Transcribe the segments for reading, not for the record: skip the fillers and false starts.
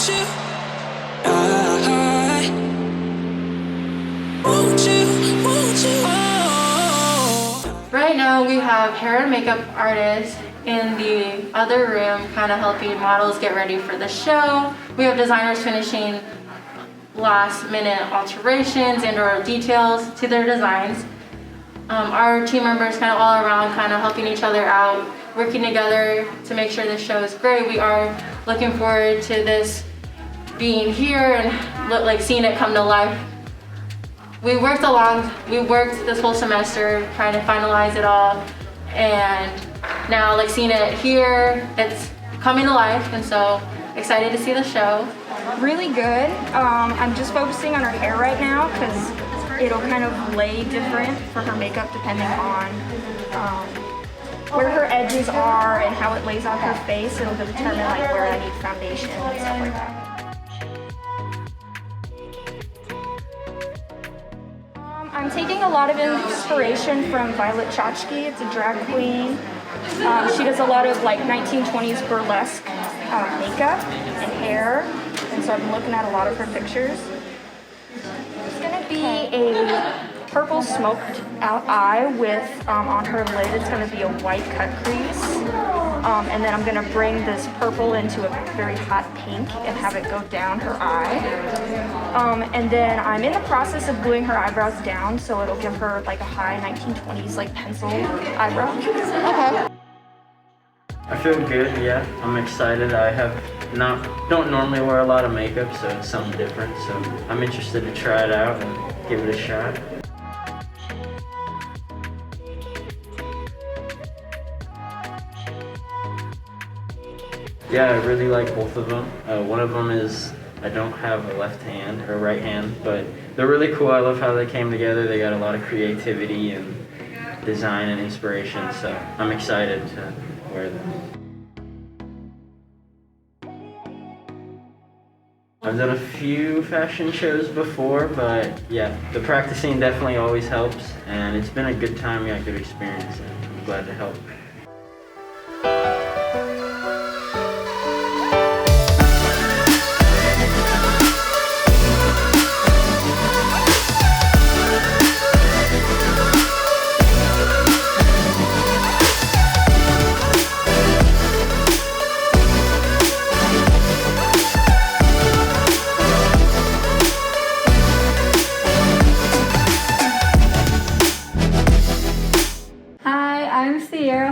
won't you? I won't you? Won't you? Oh. Right now we have hair and makeup artists in the other room kind of helping models get ready for the show. We have designers finishing last minute alterations and or details to their designs. Our team members kind of all around kind of helping each other out, working together to make sure this show is great. We are looking forward to this being here and like seeing it come to life. We worked this whole semester trying to finalize it all, and now like seeing it here, it's coming to life, and so excited to see the show. Really good. I'm just focusing on her hair right now because it'll kind of lay different for her makeup depending on where her edges are and how it lays on her face. It'll determine like where I need foundation and stuff like that. I'm taking a lot of inspiration from Violet Chachki. It's a drag queen. She does a lot of like 1920s burlesque makeup and hair, and so I've been looking at a lot of her pictures. It's gonna be a purple smoked out eye with on her lid it's gonna be a white cut crease, and then I'm gonna bring this purple into a very hot pink and have it go down her eye, and then I'm in the process of gluing her eyebrows down so it'll give her like a high 1920s like pencil eyebrow. Okay. I feel good, yeah. I'm excited. Don't normally wear a lot of makeup, so it's something different. So I'm interested to try it out and give it a shot. Yeah, I really like both of them. One of them is I don't have a left hand or right hand, but they're really cool. I love how they came together. They got a lot of creativity and design and inspiration, so I'm excited to wear them. I've done a few fashion shows before, but yeah, the practicing definitely always helps, and it's been a good time, yeah, good experience, and I'm glad to help.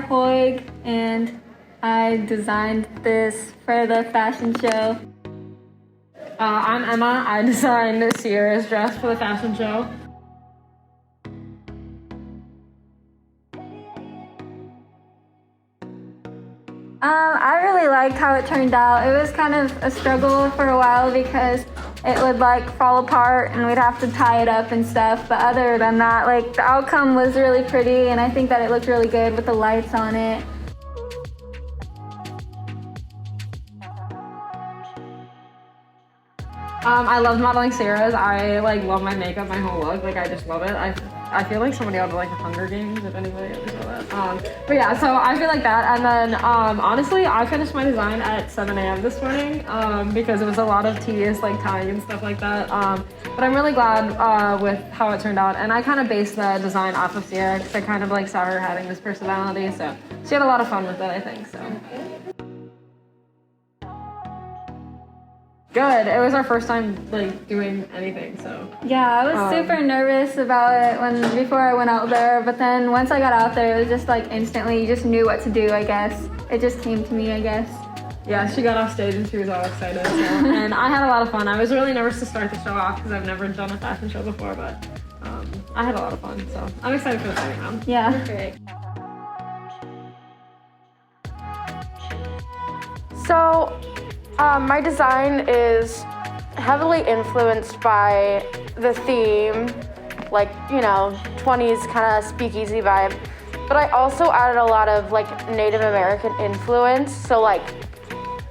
Hoig, and I designed this for the fashion show. I'm Emma. I designed Sierra's dress for the fashion show. I really liked how it turned out. It was kind of a struggle for a while because it would like fall apart and we'd have to tie it up and stuff. But other than that, like the outcome was really pretty, and I think that it looked really good with the lights on it. I love modeling Sierra's. I like love my makeup, my whole look. Like I just love it. I feel like somebody out of like the Hunger Games, if anybody ever saw that. But yeah, so I feel like that. And then honestly, I finished my design at 7 a.m. this morning because it was a lot of tedious like tying and stuff like that. But I'm really glad with how it turned out. And I kind of based the design off of Sierra because I kind of like saw her having this personality. So she had a lot of fun with it, I think. So. Good. It was our first time like doing anything, so. Yeah, I was super nervous about it before I went out there, but then once I got out there, it was just like instantly, you just knew what to do, I guess. It just came to me, I guess. Yeah, she got off stage and she was all excited, so. And I had a lot of fun. I was really nervous to start the show off because I've never done a fashion show before, but I had a lot of fun, so I'm excited for the second round. Yeah. Great. So, my design is heavily influenced by the theme, like, 20s kind of speakeasy vibe. But I also added a lot of like Native American influence. So like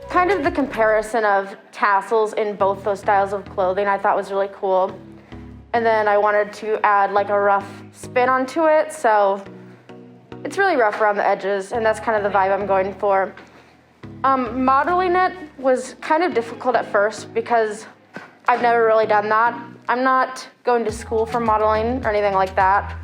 kind of the comparison of tassels in both those styles of clothing I thought was really cool. And then I wanted to add like a rough spin onto it. So it's really rough around the edges, and that's kind of the vibe I'm going for. Modeling it was kind of difficult at first because I've never really done that. I'm not going to school for modeling or anything like that.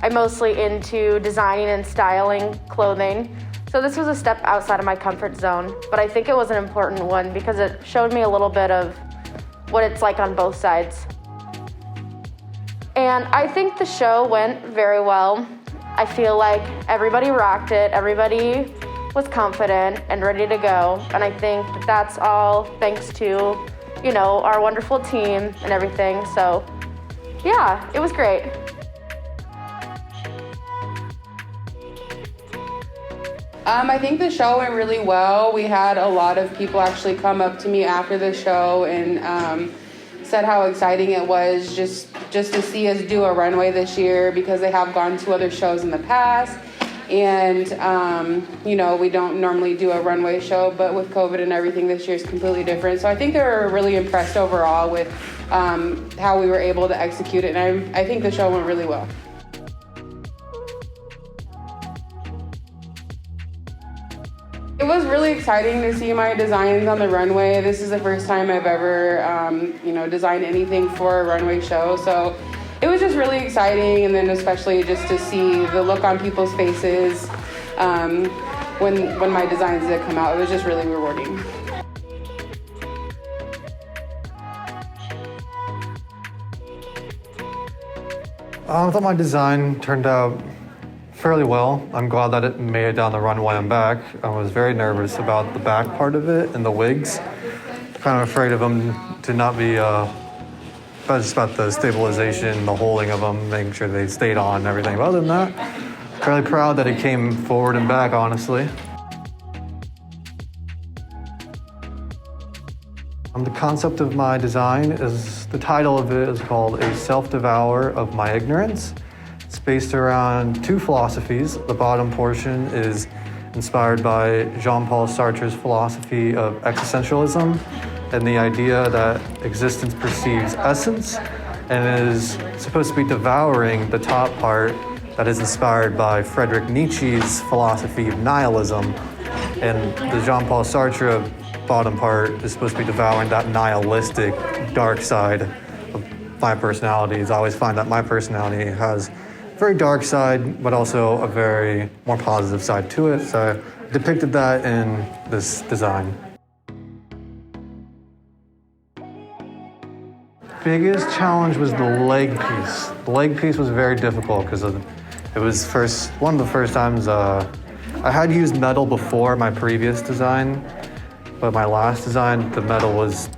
I'm mostly into designing and styling clothing. So this was a step outside of my comfort zone, but I think it was an important one because it showed me a little bit of what it's like on both sides. And I think the show went very well. I feel like everybody rocked it, everybody was confident and ready to go. And I think that's all thanks to, you know, our wonderful team and everything. So yeah, it was great. I think the show went really well. We had a lot of people actually come up to me after the show and said how exciting it was just to see us do a runway this year because they have gone to other shows in the past. And, you know, we don't normally do a runway show, but with COVID and everything, this year is completely different. So I think they were really impressed overall with how we were able to execute it. And I think the show went really well. It was really exciting to see my designs on the runway. This is the first time I've ever, you know, designed anything for a runway show. So it was just really exciting, and then especially just to see the look on people's faces when my designs did come out. It was just really rewarding. I thought my design turned out fairly well. I'm glad that it made it down the runway and back. I was very nervous about the back part of it and the wigs. Kind of afraid of them to not be just about the stabilization, the holding of them, making sure they stayed on and everything. But other than that, fairly proud that it came forward and back, honestly. The concept of my design is, the title of it is called A Self-Devour of My Ignorance. It's based around two philosophies. The bottom portion is inspired by Jean-Paul Sartre's philosophy of existentialism and the idea that existence perceives essence and is supposed to be devouring the top part that is inspired by Friedrich Nietzsche's philosophy of nihilism. And the Jean-Paul Sartre bottom part is supposed to be devouring that nihilistic dark side of my personality. I always find that my personality has a very dark side, but also a very more positive side to it. So I depicted that in this design. Biggest challenge was the leg piece. The leg piece was very difficult because it was one of the first times I had used metal before my previous design, but my last design, the metal was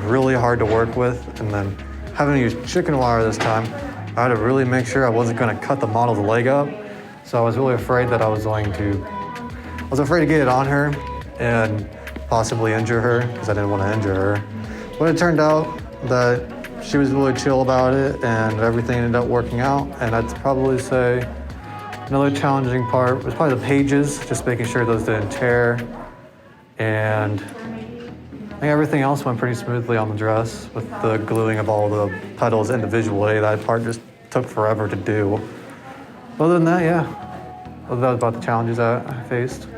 really hard to work with, and then having to use chicken wire this time, I had to really make sure I wasn't going to cut the model's leg up. So I was really afraid that I was afraid to get it on her and possibly injure her because I didn't want to injure her. But it turned out that she was really chill about it and everything ended up working out. And I'd probably say another challenging part was probably the pages, just making sure those didn't tear. And I think everything else went pretty smoothly on the dress with the gluing of all the petals individually. That part just took forever to do. Other than that, yeah. That was about the challenges that I faced.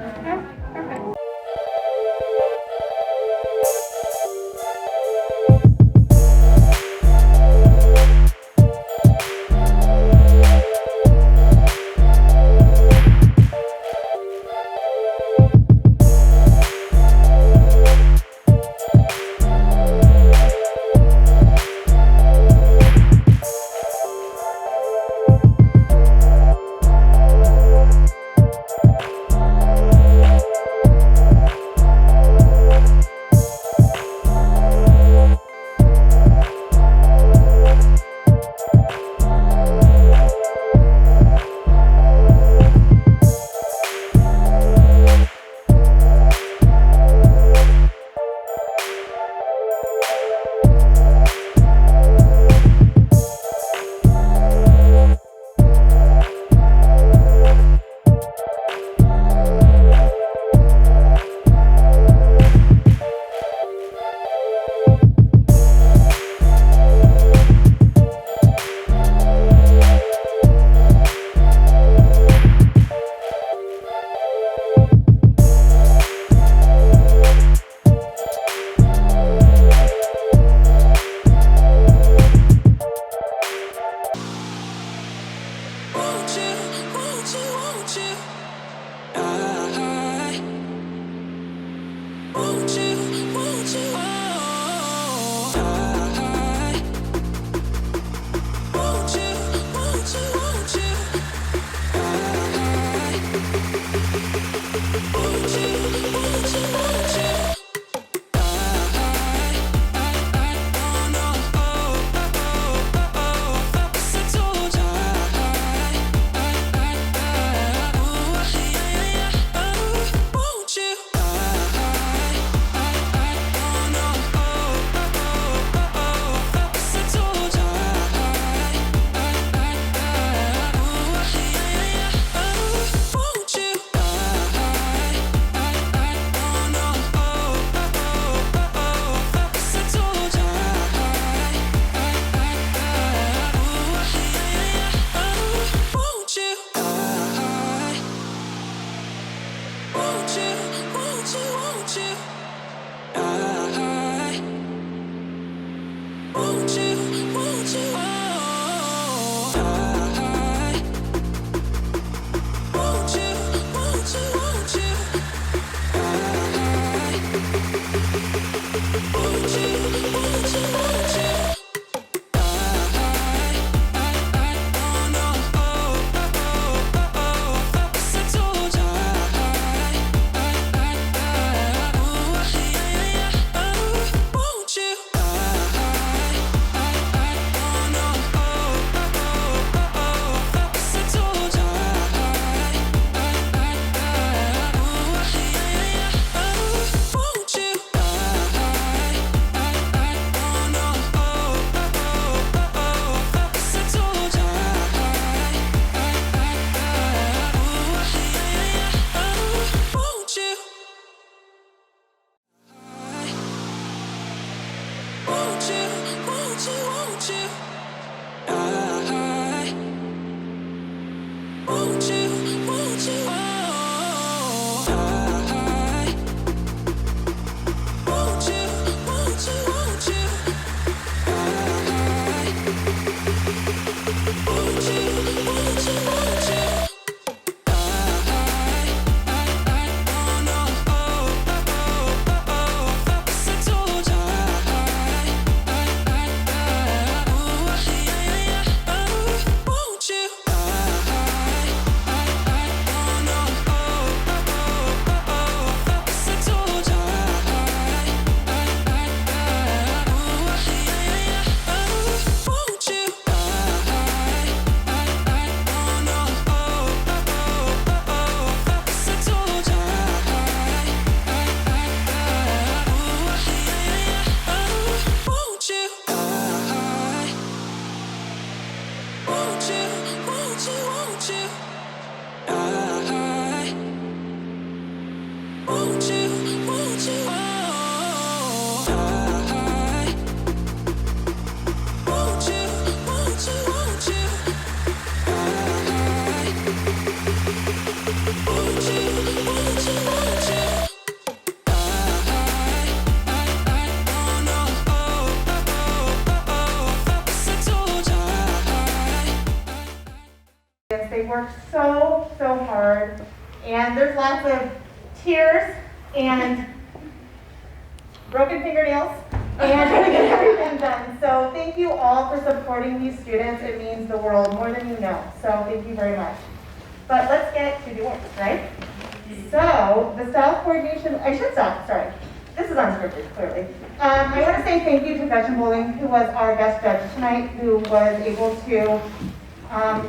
They work so hard, and there's lots of tears and broken fingernails and trying to get everything done. So thank you all for supporting these students. It means the world, more than you know. So thank you very much. But let's get to the work, right? So the style coordination, I should stop, sorry. This is unscripted, clearly. I want to say thank you to Gretchen Bowling, who was our guest judge tonight, who was able to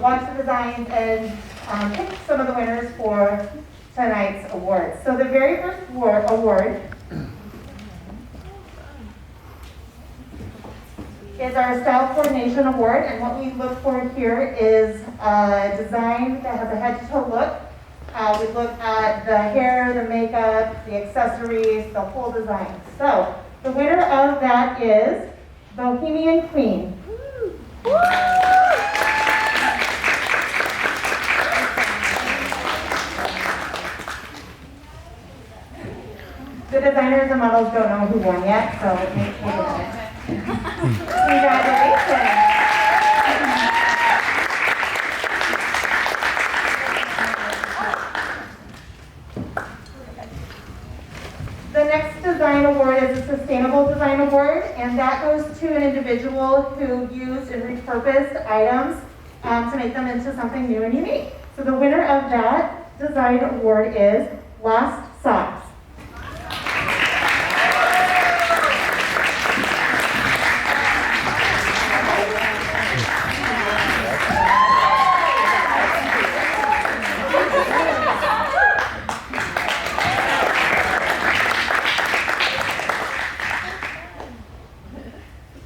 watch the designs and pick some of the winners for tonight's awards. So the very first award is our Style Coordination Award, and what we look for here is a design that has a head-to-toe look. We look at the hair, the makeup, the accessories, the whole design. So the winner of that is Bohemian Queen. The designers and models don't know who won yet, so it makes me Congratulations. The next design award is a Sustainable Design Award, and that goes to an individual who used and repurposed items to make them into something new and unique. So the winner of that design award is Last Socks.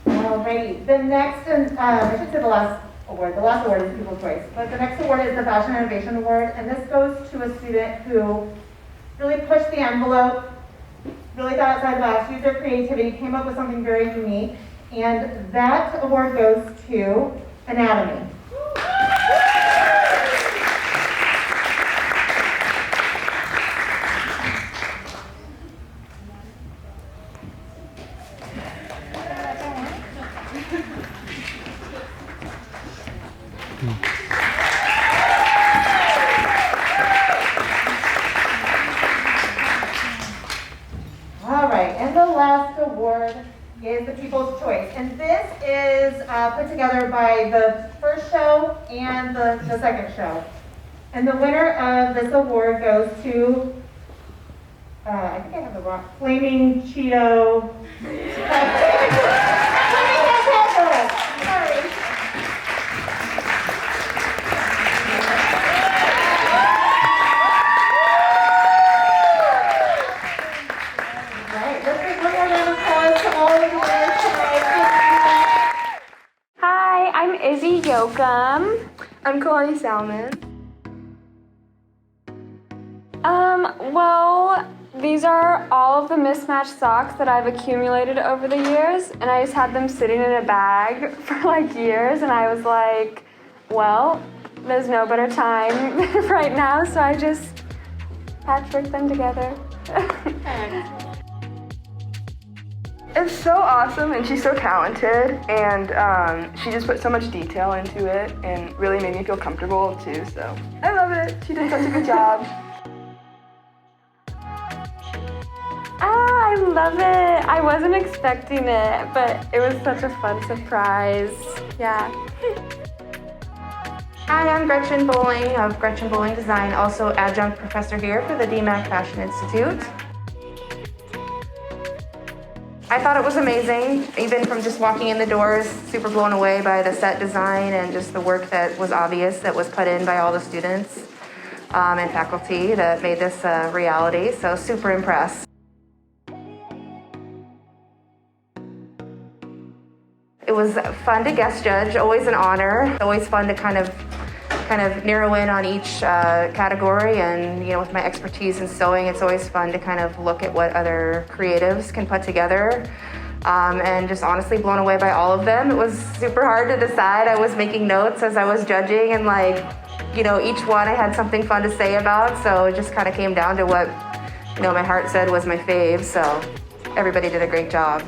Alrighty, the next, I should say the last award. The last award is People's Choice, but the next award is the Fashion Innovation Award, and this goes to a student who really pushed the envelope, really thought outside the box, used their creativity, came up with something very unique, and that award goes to Anatomy. All right, and the last award is the People's Choice. And this is put together by the first show and the second show. And the winner of this award goes to, I think I have the wrong, Flaming Cheeto. Flaming Cheeto. Sorry. Hi, I'm Izzy Yoakum. I'm Kalani Salmon. Well, these are all of the mismatched socks that I've accumulated over the years, and I just had them sitting in a bag for like years, and I was like, well, there's no better time right now, so I just patchworked them together. It's so awesome, and she's so talented, and she just put so much detail into it and really made me feel comfortable too, so I love it. She did such a good job. I love it. I wasn't expecting it, but it was such a fun surprise. Yeah. Hi, I'm Gretchen Bowling of Gretchen Bowling Design, also adjunct professor here for the DMAC Fashion Institute. I thought it was amazing, even from just walking in the doors, super blown away by the set design and just the work that was obvious that was put in by all the students and faculty that made this a reality, so super impressed. It was fun to guest judge, always an honor, always fun to kind of narrow in on each category, and with my expertise in sewing, it's always fun to kind of look at what other creatives can put together, and just honestly blown away by all of them. It was super hard to decide. I was making notes as I was judging, and each one I had something fun to say about, so it just kind of came down to what my heart said was my fave, so everybody did a great job.